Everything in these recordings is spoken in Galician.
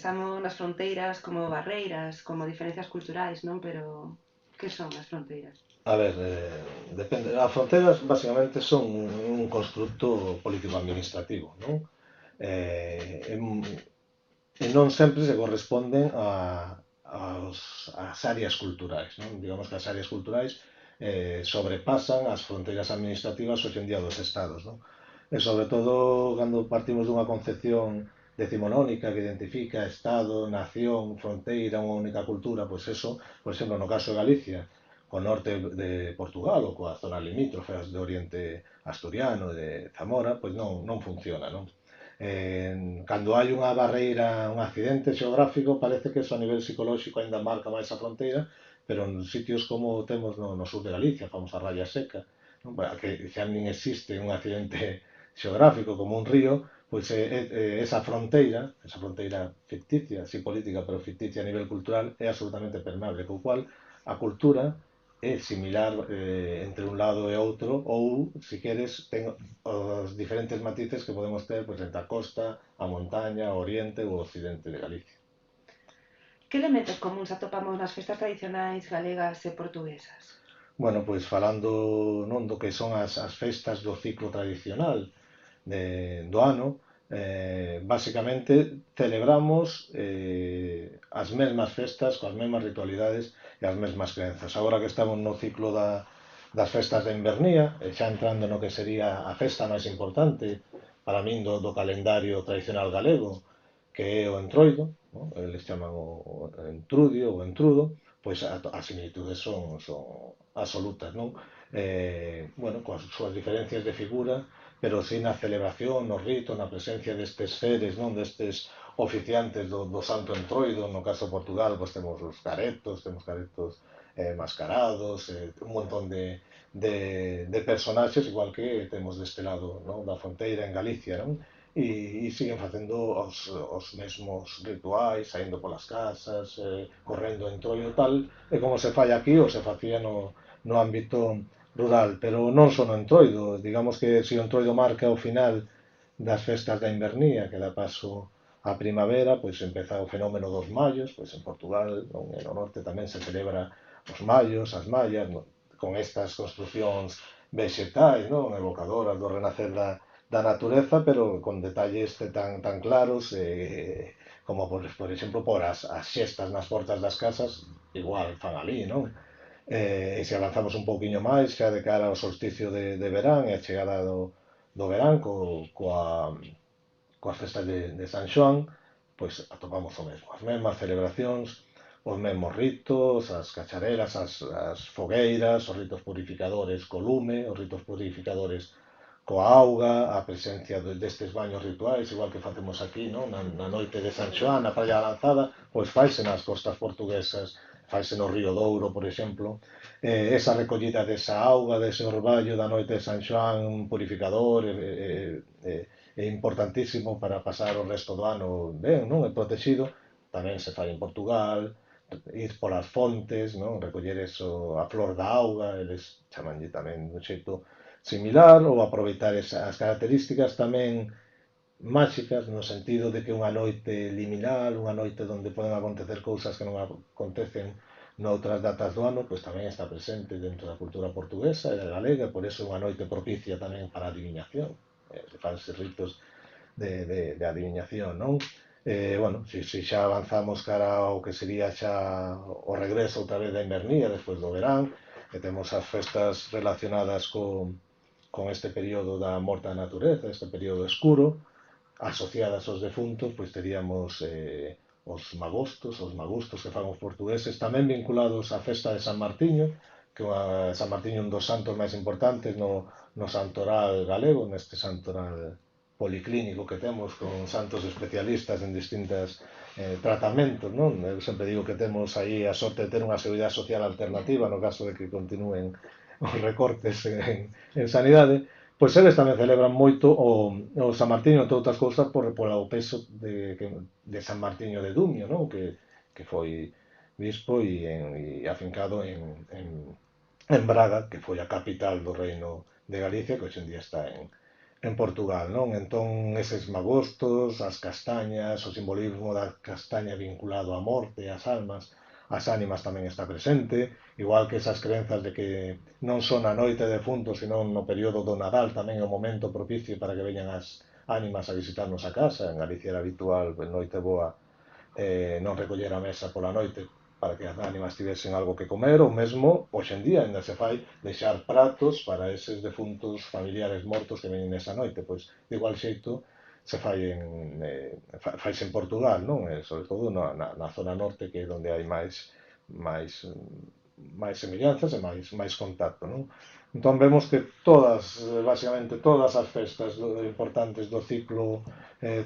pensamos nas fronteiras como barreiras, como diferencias culturais, non? Pero que son as fronteiras? A ver, depende. As fronteiras basicamente son un construto político-administrativo, non? Eh, e non sempre se corresponden ás áreas culturais, non? Digamos que as áreas culturais sobrepasan as fronteiras administrativas hoxe en día dos estados, non? E sobre todo cando partimos dunha concepción decimonónica que identifica Estado, nación, fronteira, unha única cultura, pois eso, por exemplo, no caso de Galicia, co norte de Portugal ou coa zona limítrofas de Oriente Asturiano e de Zamora, pois non funciona, non? Cando hai unha barreira, un accidente xeográfico, parece que eso a nivel psicolóxico ainda marca máis a fronteira, pero en sitios como temos no sur de Galicia, a famosa raya seca, non? Que xa nin existe un accidente xeográfico como un río, pois esa fronteira ficticia, si política, pero ficticia a nivel cultural, é absolutamente permeable, co cual a cultura é similar entre un lado e outro, ou, se queres, ten os diferentes matices que podemos ter pois, entre a costa, a montaña, o oriente ou o occidente de Galicia. Que elementos comuns atopamos nas festas tradicionais galegas e portuguesas? Bueno, pois falando non do que son as festas do ciclo tradicional do ano, basicamente celebramos as mesmas festas, coas mesmas ritualidades e as mesmas crenzas. Agora que estamos no ciclo das festas de Invernía, xa entrando no que sería a festa máis importante para min do calendario tradicional galego, que é o Entroido, ¿no? Eles chaman o Entrudio ou Entrudo, pois as similitudes son absolutas, non? Bueno, coas súas diferencias de figura, pero sí na celebración, no rito, na presencia destes seres, non? Destes oficiantes do Santo Entroido, no caso de Portugal, pois temos os temos caretos mascarados, un montón de personaxes, igual que temos deste lado, non? Da fronteira en Galicia, non? E siguen facendo os mesmos rituais, saindo polas casas, correndo en Entroido e tal, e como se fai aquí ou se facía no ámbito rural, pero non só no Entroido, digamos que se o Entroido marca o final das festas da invernía, que dá paso á primavera, pois empeza o fenómeno dos mallos, pois en Portugal, non? E no norte tamén se celebra os mallos, as mallas, non? Con estas construcións vexetais, non? Evocadoras do renacer da natureza, pero con detalles tan claros como por exemplo por as xestas nas portas das casas, igual fan ali, non? E se avanzamos un pouquiño máis, xa de cara ao solsticio de verán e a chegada do verán coas festas de San Xoán, pois atopamos o mesmo, as mesmas celebracións, os mesmos ritos, as cachareras, as fogueiras, os ritos purificadores co lume, os ritos purificadores coa auga, a presencia destes baños rituais, igual que facemos aquí, non? Na noite de San Xoán, na Praia da Lanzada, pois faise nas costas portuguesas, faise no Río Douro, por exemplo, esa recollida desa auga, dese orballo da noite de San Xoán purificador, é importantísimo para pasar o resto do ano ben, non? É protegido, tamén se fai en Portugal, ir polas fontes, non? Recoller eso, a flor da auga, eles chamanlle tamén un xeito similar, ou aproveitar as características tamén máxicas no sentido de que unha noite liminal, unha noite onde poden acontecer cousas que non acontecen noutras datas do ano, pois tamén está presente dentro da cultura portuguesa e da galega, por eso é unha noite propicia tamén para a adivinación, se fanse ritos de adivinación, non? Bueno, se xa avanzamos cara ao que sería xa o regreso outra vez da invernía despois do verán, e temos as festas relacionadas con este período da morte da natureza, este período escuro, asociadas aos defuntos, pois teríamos os magustos que fan os portugueses, tamén vinculados á festa de San Martiño, que San Martiño é un dos santos máis importantes no santoral galego, neste santoral policlínico que temos con santos especialistas en distintas tratamentos, non? Eu sempre digo que temos aí a sorte de ter unha seguridade social alternativa no caso de que continúen os recortes en sanidade, pois eles tamén celebran moito o San Martiño, entre outras cousas, polo peso de San Martiño de Dumio, non? Que foi bispo e afincado en Braga, que foi a capital do reino de Galicia, que hoxe en día está en Portugal, non? Entón, eses magostos, as castañas, o simbolismo da castaña vinculado á morte, ás almas, as ánimas tamén está presente, igual que esas crenzas de que non son a noite de defuntos, senón no período do Nadal tamén é o momento propicio para que veñan as ánimas a visitarnos a casa. En Galicia era habitual, en noite boa, non recoller a mesa pola noite para que as ánimas tivesen algo que comer, ou mesmo, hoxe en día, ainda se fai deixar pratos para eses defuntos familiares mortos que veñen nesa noite, pois de igual xeito se fai faise en Portugal, non? Sobre todo na zona norte, que é onde hai máis máis semellanzas e máis contacto, non? Entón vemos que todas, basicamente todas as festas importantes do ciclo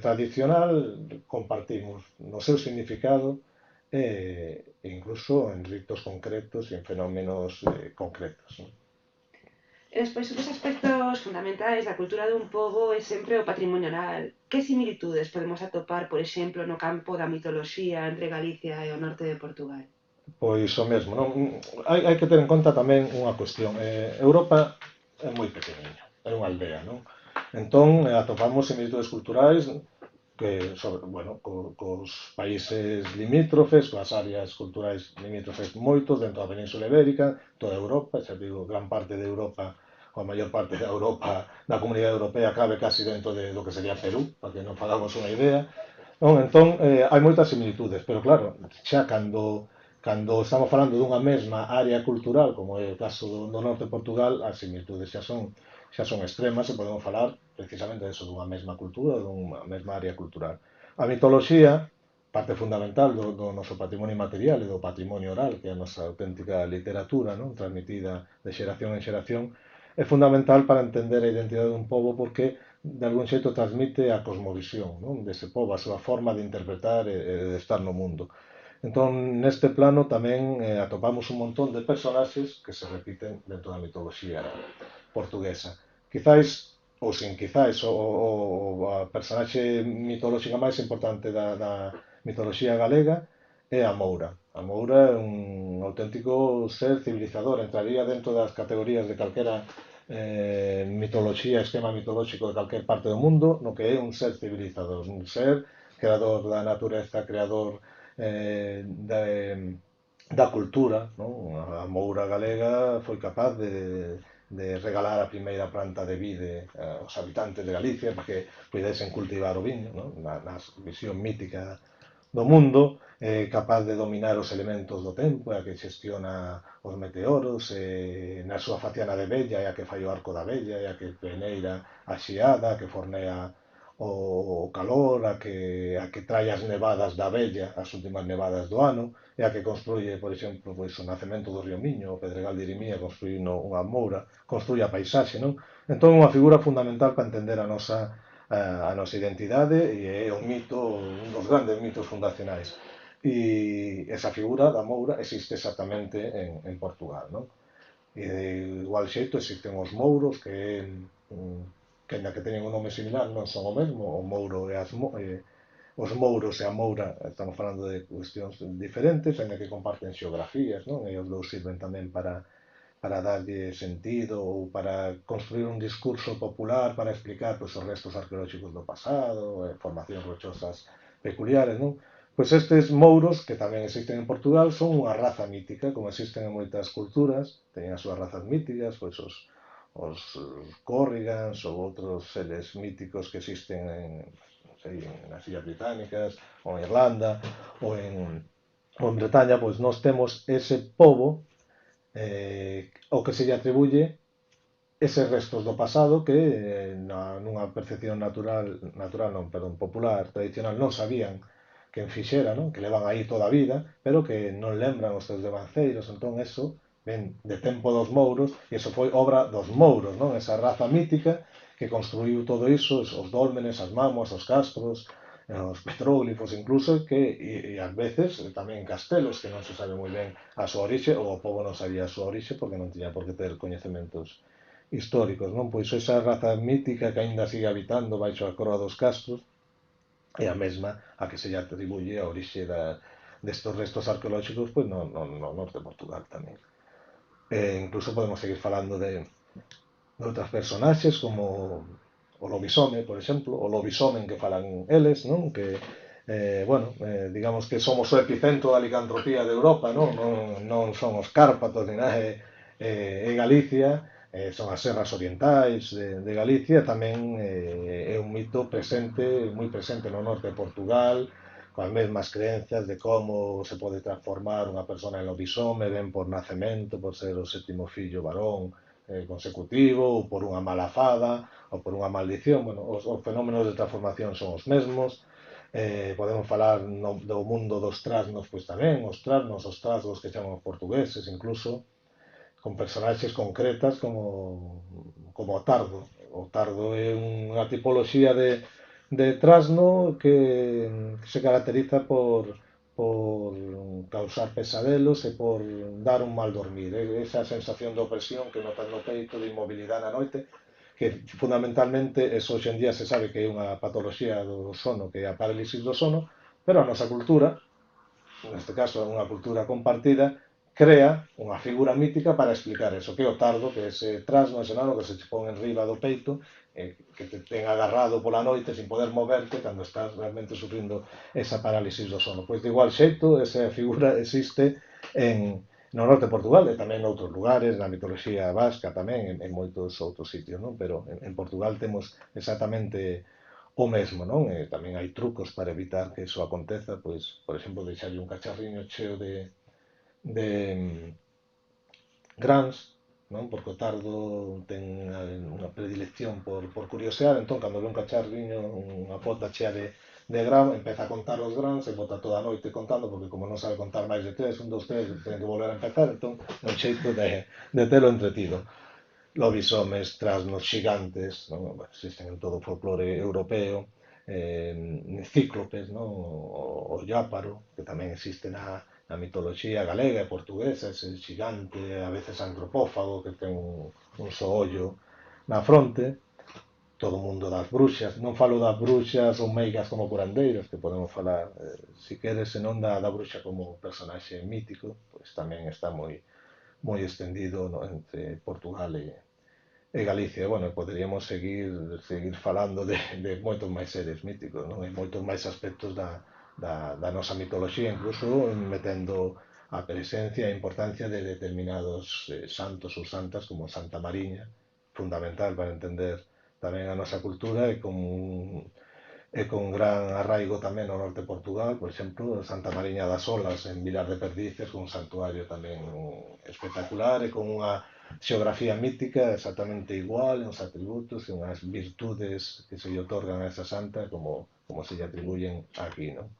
tradicional compartimos no seu significado e incluso en ritos concretos e en fenómenos concretos, non? E despois, un dos aspectos fundamentais da cultura dun pobo é sempre o patrimonio oral. Que similitudes podemos atopar, por exemplo, no campo da mitoloxía entre Galicia e o norte de Portugal? Pois o mesmo, non? Hai que ter en conta tamén unha cuestión. Europa é moi pequeniña, é unha aldea, non? Entón, atopamos similitudes culturais que, sobre, bueno, cos países limítrofes, coas áreas culturais limítrofes moitos dentro da Península Ibérica, toda Europa, xa digo, gran parte de Europa, ou a maior parte da Europa, da Comunidade Europea, cabe casi dentro de do que sería Perú, para que non fagamos unha idea. Non? Entón, hai moitas similitudes, pero claro, xa cando estamos falando dunha mesma área cultural, como é o caso do norte de Portugal, as similitudes xa son extremas e podemos falar precisamente de eso, dunha mesma cultura, dunha mesma área cultural. A mitoloxía, parte fundamental do noso patrimonio material e do patrimonio oral, que é a nosa auténtica literatura, non? Transmitida de xeración en xeración, é fundamental para entender a identidade dun pobo porque de algún xeito transmite a cosmovisión, non? Dese pobo, a súa forma de interpretar e de estar no mundo. Entón, neste plano tamén atopamos un montón de personaxes que se repiten dentro da mitoloxía portuguesa. Quizáis, ou sin quizáis, a personaxe mitolóxica máis importante da mitoloxía galega é a Moura. A Moura é un auténtico ser civilizador, entraría dentro das categorías de calquera mitoloxía, esquema mitolóxico de calquer parte do mundo, no que é un ser civilizador, un ser creador da natureza, creador da cultura, non? A Moura galega foi capaz de regalar a primeira planta de vide aos habitantes de Galicia para que pudesen cultivar o viño, non? Na visión mítica do mundo, capaz de dominar os elementos do tempo, a que xestiona os meteoros, na súa faciana de vella, é a que fai o arco da vella, é a que peneira a xiada, a que fornea o calor, a que trae as nevadas da vella, as últimas nevadas do ano, e a que construye, por exemplo, pois, o nacemento do río Miño, o Pedregal de Irimía, construindo unha moura, construye a paisaxe, non? Entón, unha figura fundamental para entender a nosa identidade e é un mito, un dos grandes mitos fundacionais. E esa figura da moura existe exactamente en Portugal, non? E de igual xeito existen os mouros que ainda que teñen un nome similar non son o mesmo, o mouro e os mouros e a moura estamos falando de cuestións diferentes, ainda que comparten xeografías, non? E os dous sirven tamén para darlle sentido ou para construir un discurso popular para explicar pois, os restos arqueolóxicos do pasado, formacións rochosas peculiares, non? Pois estes mouros, que tamén existen en Portugal, son unha raza mítica, como existen en moitas culturas, teñen as súas razas míticas, pois os Corrigans ou outros seres míticos que existen sei, nas Illas Británicas, ou en Irlanda, ou en Bretaña, pois nós temos ese pobo o que se lle atribuye eses restos do pasado que nunha percepción natural non, perdón, popular, tradicional, non sabían quen fixera, non? Que levan aí toda a vida, pero que non lembran os seus devanceiros, entón eso ven de tempo dos mouros, e eso foi obra dos mouros, non? Esa raza mítica que construiu todo iso, os dólmenes, as mámoas, os castros, os petróglifos incluso, e ás veces tamén castelos que non se sabe moi ben a súa orixe, ou o povo non sabía a súa orixe porque non tiña por que ter coñecementos históricos, non? Pois esa raza mítica que aínda sigue habitando baixo a coroa dos castros é a mesma a que se lle atribuye a orixe destos restos arqueolóxicos pois no norte de Portugal tamén. Incluso podemos seguir falando de outras personaxes como o lobisome, por exemplo, o lobisomen que falan eles, non? Que, digamos que somos o epicentro da licantropía de Europa, non? Non son os Cárpatos ni nada, é Galicia, son as serras orientais de Galicia, tamén é un mito presente, moi presente no norte de Portugal, coas mesmas creencias de como se pode transformar unha persona en lobisome, ben por nacemento, por ser o sétimo fillo varón consecutivo, ou por unha mala fada, ou por unha maldición. Bueno, os fenómenos de transformación son os mesmos. Podemos falar do mundo dos trasnos, pois tamén, os trasgos que chaman os portugueses, incluso, con personaxes concretas como o Tardo. O Tardo é unha tipoloxía de trasno que se caracteriza por causar pesadelos e por dar un mal dormir. Esa sensación de opresión que notas no peito, de inmobilidade na noite, que fundamentalmente eso hoxe en día se sabe que é unha patoloxía do sono, que é a parálisis do sono, pero a nosa cultura, neste caso unha cultura compartida, crea unha figura mítica para explicar eso, que é o tardo, que é ese trasno, ese nano que se te pon en riba do peito, que te ten agarrado pola noite sin poder moverte cando estás realmente sufrindo esa parálisis do sono. Pois de igual xeito, esa figura existe no norte de Portugal e tamén en outros lugares, na mitoloxía vasca tamén, en moitos outros sitios, non? Pero en Portugal temos exactamente o mesmo, non? Tamén hai trucos para evitar que iso aconteza, pois, por exemplo, deixarlle un cacharriño cheo de grans, non? Porque o tardo ten unha predilección por curiosear, entón, cando ve un cacharriño, unha pota chea de gran, empeza a contar os grans e bota toda a noite contando, porque como non sabe contar máis de tres, un, dos, tres, ten que volver a empezar, entón, é un xeito de telo entretido. Lobisomes, trasnos xigantes, non? Bueno, existen en todo o folclore europeo, cíclopes, non? O lláparo, que tamén existe na mitoloxía galega e portuguesa, ese xigante, a veces antropófago, que ten un só ollo na fronte, todo o mundo das bruxas, non falo das bruxas ou meigas como curandeiras, que podemos falar, si queres, senón da bruxa como personaxe mítico, pois tamén está moi extendido, no, entre Portugal e Galicia. Bueno, poderíamos seguir falando de moitos máis seres míticos, non? E moitos máis aspectos da nosa mitoloxía, incluso metendo a presencia e a importancia de determinados santos ou santas como Santa Mariña, fundamental para entender tamén a nosa cultura e con gran arraigo tamén no norte de Portugal, por exemplo, Santa Mariña das Olas en Vilar de Perdices, con un santuario tamén espectacular e con unha xeografía mítica exactamente igual, uns atributos e unhas virtudes que se lle otorgan a esa santa como se lle atribuyen aquí, non?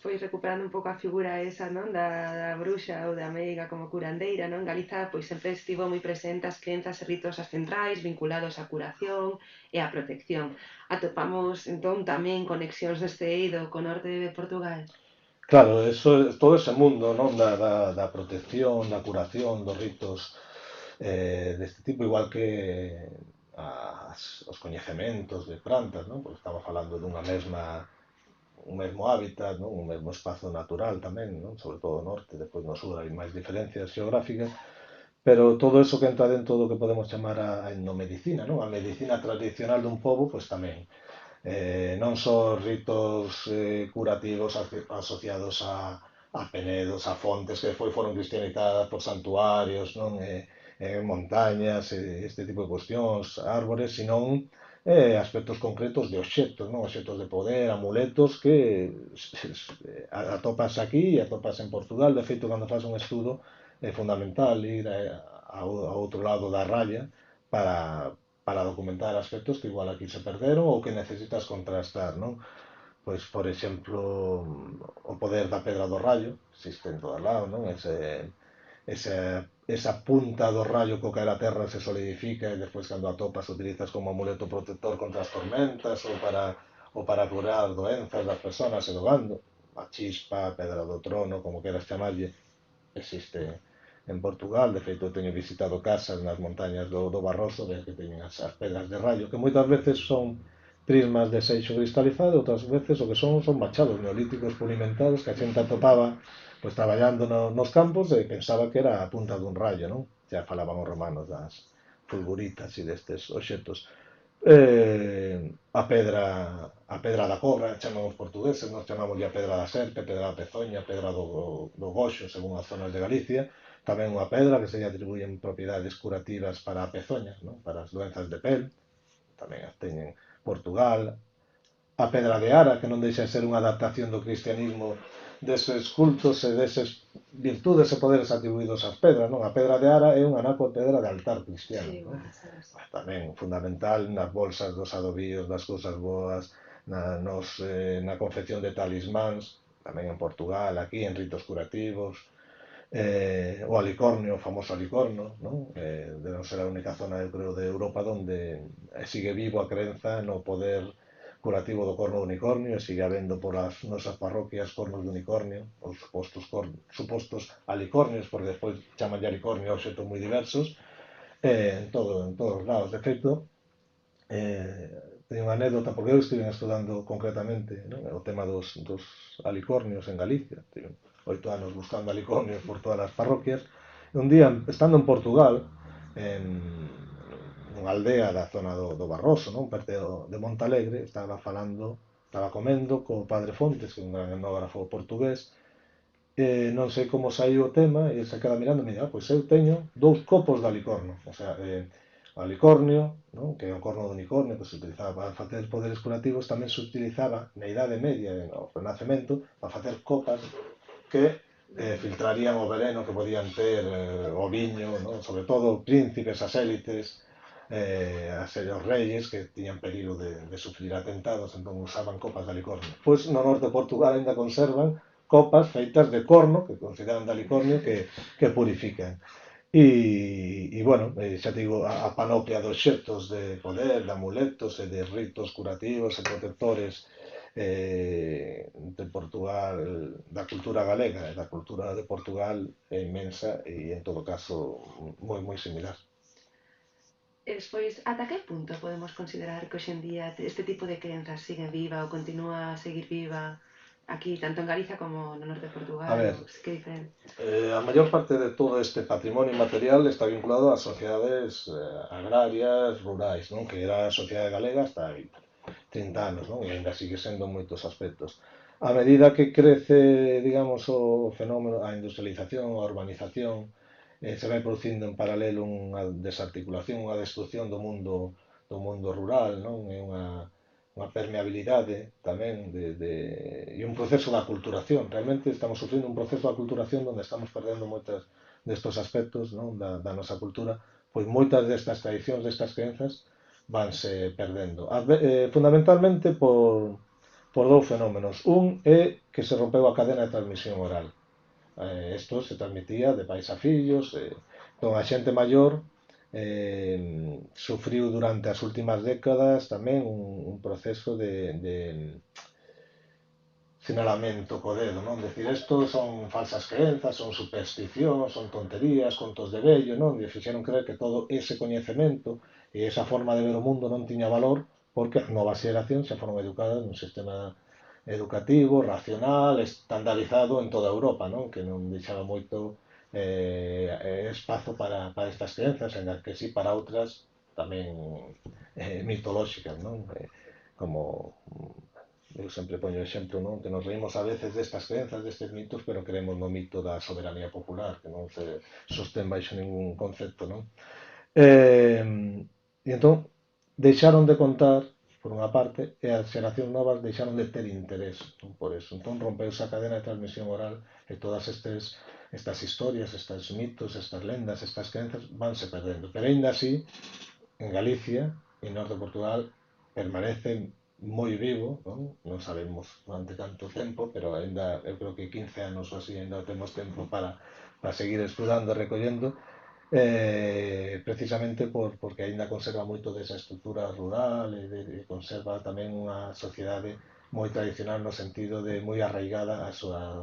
Pois recuperando un pouco a figura esa, non, da bruxa ou da meiga como curandeira, non? Galiza pois sempre estivo moi presente as crenzas e ritos ancestrais vinculados á curación e á protección. Atopamos entón tamén conexións deste eido co norte de Portugal. Claro, todo ese mundo, non, da protección, da curación, dos ritos deste tipo, igual que os coñecementos de plantas, non? Porque estamos falando un mesmo hábitat, non? Un mesmo espazo natural tamén, non? Sobre todo no norte, depois no sur hai máis diferencias xeográficas, pero todo eso que entra dentro do que podemos chamar a etnomedicina, non? A medicina tradicional dun pobo, pois tamén. Non só ritos curativos asociados a penedos, a fontes que foi foron cristianizadas por santuarios, non? Montañas, este tipo de cuestións, árbores, senón aspectos concretos de obxectos, non? Obxectos de poder, amuletos que atopas aquí e atopas en Portugal. De feito, cando faz un estudo é fundamental ir a outro lado da raya para documentar aspectos que igual aquí se perderon ou que necesitas contrastar, non? Pois, por exemplo, o poder da pedra do rayo, existe en todo lado, non? Esa punta do rayo co que a terra se solidifica e despois cando atopas utilizas como amuleto protector contra as tormentas ou para curar doenzas das persoas e do gando. A chispa, a pedra do trono, como queras chamarlle, existe en Portugal. De feito, teño visitado casas nas montañas do Barroso que teñen as pedras de rayo, que moitas veces son prismas de seixo cristalizado, outras veces o que son machados neolíticos pulimentados que a xente atopaba pois traballando nos campos e pensaba que era a punta dun rayo, non? Xa falaban os romanos das fulguritas e destes obxectos. A pedra da cobra, chaman os portugueses, nós chamamos a pedra da serpe, pedra da pezoña, pedra do goxo, según as zonas de Galicia, tamén unha pedra que se lle atribuyen propiedades curativas para a pezoña, non? Para as doenzas de pel, tamén as teñen Portugal, a pedra de Ara, que non deixa de ser unha adaptación do cristianismo deses cultos e deses virtudes e poderes atribuídos ás pedras, non? A pedra de Ara é unha anaco pedra de altar cristiano, Sí, non? bueno, sabes. Tamén fundamental nas bolsas dos adobíos, das cousas boas, na confección de talismáns, tamén en Portugal, aquí en ritos curativos, o alicornio, o famoso alicornio, non? De non ser a única zona, eu creo, de Europa onde sigue vivo a crenza no poder curativo do corno de unicornio e sigue habendo por as nosas parroquias cornos de unicornio, os supostos alicornios, porque despois chaman de alicornio a obxetos moi diversos, en todos os lados. De feito, teño unha anécdota, porque eu estive estudando concretamente, non? O tema dos alicornios en Galicia. Tive 8 anos buscando alicornios por todas as parroquias. E un día, estando en Portugal, en unha aldea da zona do Barroso, non? Perto de Montalegre, estaba comendo co padre Fontes, que é un gran etnógrafo portugués, non sei como saiu o tema, e se queda mirando e me dice, pois eu teño 2 copos de alicorno, o sea, o alicornio, non? Que é o corno do unicornio que se utilizaba para facer poderes curativos, tamén se utilizaba na Idade Media e no Renacemento para facer copas que filtrarían o veneno que podían ter o viño, non? Sobre todo príncipes, as élites, os reyes que tiñan perigo de sufrir atentados, entón usaban copas de alicornio. Pois no norte de Portugal ainda conservan copas feitas de corno, que consideran de alicornio, que purifican. Bueno, xa te digo, a panoplia de obxectos de poder, de amuletos e de ritos curativos e protectores de Portugal, da cultura galega e da cultura de Portugal é inmensa e en todo caso moi similar. E despois, ata que punto podemos considerar que hoxe en día este tipo de crenzas sigue viva ou continúa a seguir viva aquí, tanto en Galicia como no norte de A Portugal, ver, ou que diferente? a maior parte de todo este patrimonio material está vinculado ás sociedades agrarias, rurais, non? Que era a sociedade galega hasta hai 30 anos, non? E ainda sigue sendo en moitos aspectos. A medida que crece, digamos, o fenómeno, a industrialización, a urbanización, se vai producindo en paralelo unha desarticulación, unha destrucción do mundo rural, non? É unha permeabilidade tamén e un proceso de aculturación. Realmente estamos sufrindo un proceso de aculturación onde estamos perdendo moitos destos aspectos, non? Da nosa cultura, pois moitas destas tradicións, destas crenzas, vanse perdendo. Fundamentalmente por 2 fenómenos. Un é que se rompeu a cadena de transmisión oral. Isto se transmitía de pais a fillos, entón a xente maior sufriu durante as últimas décadas tamén un proceso de sinalamento co dedo, non? Decir, isto son falsas crenzas, son supersticións, son tonterías, contos de vello, non? E fixeron creer que todo ese coñecemento e esa forma de ver o mundo non tiña valor porque as novas xeracións xa foron educadas nun sistema educativo, racional, estandarizado en toda Europa, non? Que non deixaba moito espazo para estas crenzas, en que sí para outras tamén mitolóxicas, non? Como eu sempre poño o exemplo, non? Que nos reímos a veces destas crenzas, destes mitos, pero creemos no mito da soberanía popular, que non se sostén baixo ningún concepto, non? E entón, deixaron de contar, por unha parte, e as xeracións novas deixaron de ter interés, non? Por eso. Entón, rompeuse a cadena de transmisión oral e todas estas historias, estes mitos, estas lendas, estas crenzas, vanse perdendo. Pero aínda así, en Galicia e no norte de Portugal permanecen moi vivo, non? Non sabemos durante canto tempo, pero ainda, eu creo que 15 anos ou así, ainda temos tempo para seguir estudando e recollendo, precisamente porque aínda conserva moito desa estrutura rural e conserva tamén unha sociedade moi tradicional no sentido de moi arraigada a súa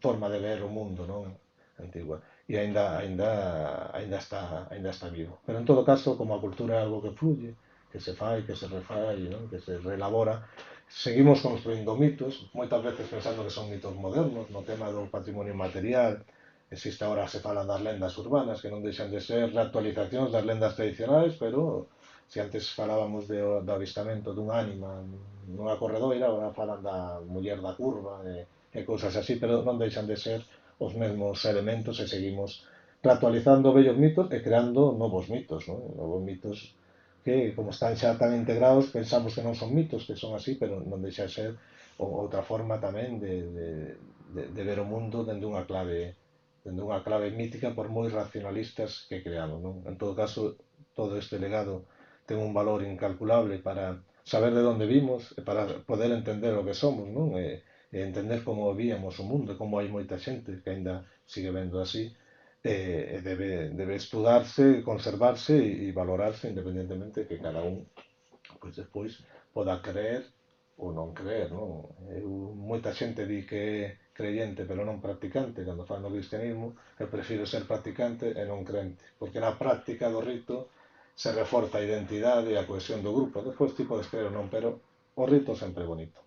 forma de ver o mundo, non? Antigua. E aínda está vivo. Pero en todo caso, como a cultura é algo que fluye, que se fai, que se refai, non? Que se reelabora, seguimos construindo mitos, moitas veces pensando que son mitos modernos, no tema do patrimonio material, existe agora, se falan das lendas urbanas, que non deixan de ser reactualizacións das lendas tradicionais, pero Se antes falábamos do avistamento dun ánima nunha corredoira, agora falan da muller da curva e cousas así, pero non deixan de ser os mesmos elementos e seguimos reactualizando vellos mitos e creando novos mitos, non? Novos mitos que, como están xa tan integrados, pensamos que non son mitos, que son así, pero non deixa de ser outra forma tamén de ver o mundo dende unha clave mítica por moi racionalistas que creamos, non? En todo caso, todo este legado ten un valor incalculable para saber de onde vimos e para poder entender o que somos, non? E entender como víamos o mundo e como hai moita xente que aínda sigue vendo así e debe estudarse, conservarse e valorarse independentemente de que cada un pois despois poda creer ou non creer, non? Moita xente di que é creyente pero non practicante cando fan o cristianismo. Eu prefiro ser practicante e non crente, porque na práctica do rito se reforza a identidade e a cohesión do grupo. Despois ti podes creer ou non, pero o rito sempre é bonito.